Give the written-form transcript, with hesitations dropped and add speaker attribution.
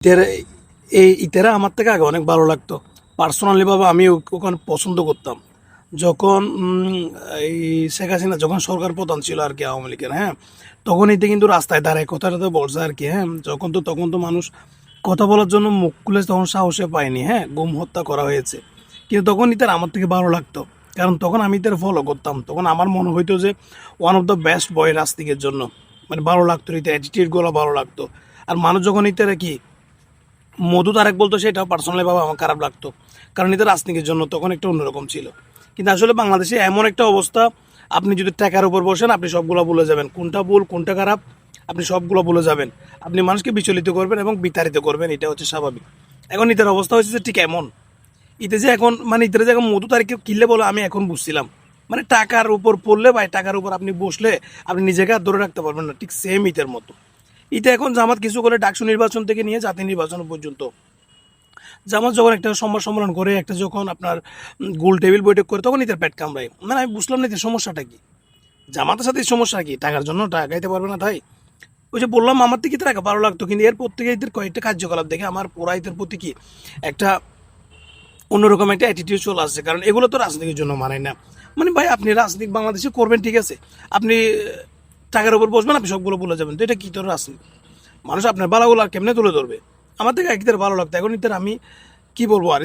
Speaker 1: ঈদের এই ঈদেরা আমার থেকে আগে অনেক ভালো লাগতো। পার্সোনালি ভাবে আমি ওখানে পছন্দ করতাম যখন এই শেখ হাসিনা যখন সরকার প্রধান ছিল আর কি, আওয়ামী লীগের। হ্যাঁ, তখন এতে কিন্তু রাস্তায় দাঁড়ায় কথাটা তো বলছে আর কি। হ্যাঁ, তখন তো মানুষ কথা বলার জন্য মুখ খুলে তখন সাহসে পায়নি। হ্যাঁ, গুম হত্যা করা হয়েছে, কিন্তু তখন ইতার আমার থেকে ভালো লাগতো, কারণ তখন আমি ইতার ফলো করতাম। তখন আমার মনে হইতো যে one of the best boy রাজনীতির জন্য, মানে ভালো লাগতো, ইতার অ্যাটিটিউডগুলো ভালো লাগতো। আর মানুষ যখন ইতারে কি মধু তারেক বলতো, সেটাও পার্সোনালি ভাবে আমার খারাপ লাগতো, কারণ এটা রাজনীতির জন্য তখন একটা অন্যরকম ছিল। কিন্তু আসলে বাংলাদেশে এমন একটা অবস্থা, আপনি যদি টাকার উপর বসেন আপনি সবগুলো ভুলে যাবেন, কোনটা ভুল কোনটা খারাপ আপনি সবগুলো ভুলে যাবেন। আপনি মানুষকে বিচলিত করবেন এবং বিতাড়িত করবেন, এটা হচ্ছে স্বাভাবিক। এখন ইতার অবস্থা হচ্ছে যে ঠিক এমন, ইতে যে এখন মানে ইতারে যে এখন মধু তারিখকে কিনলে বলে আমি এখন বুঝছিলাম, মানে টাকার উপর পড়লে বা টাকার উপর আপনি বসলে আপনি নিজেকে আর ধরে রাখতে পারবেন না, ঠিক সেম ইতের মতো। ইতে এখন জামাত কিছু করে ডাকসু নির্বাচন থেকে নিয়ে জাতীয় নির্বাচন পর্যন্ত, জামাত যখন একটা সংবাদ সম্মেলন করে, একটা যখন আপনার গোল টেবিল বৈঠক করে, তখন ইতার পেট কামড়ায়। মানে আমি বুঝলাম না এদের সমস্যাটা কি, জামাতের সাথে এই সমস্যা কি, টাকার জন্য টাকা খাইতে পারবে না তাই। ওই যে বললাম আমার থেকে টাকা ভালো লাগতো, কিন্তু এরপর থেকে এদের কয়েকটা কার্যকলাপ দেখে আমার পুরা এদের প্রতি কি একটা অন্যরকম একটা অ্যাটিটিউড চলে আসছে, কারণ এগুলো তো রাজনীতির জন্য মানায় না। মানে ভাই আপনি রাজনীতি বাংলাদেশে করবেন ঠিক আছে, আপনি টাকার উপর বসবেন আপনি সবগুলো বলে যাবেন, তো এটা কি তোর রাজনীতি? মানুষ আপনার বালাগুলো আর কেমনে তুলে ধরবে? আমার থেকে একদের ভালো লাগতো, এখন ইতার আমি কি বলবো আর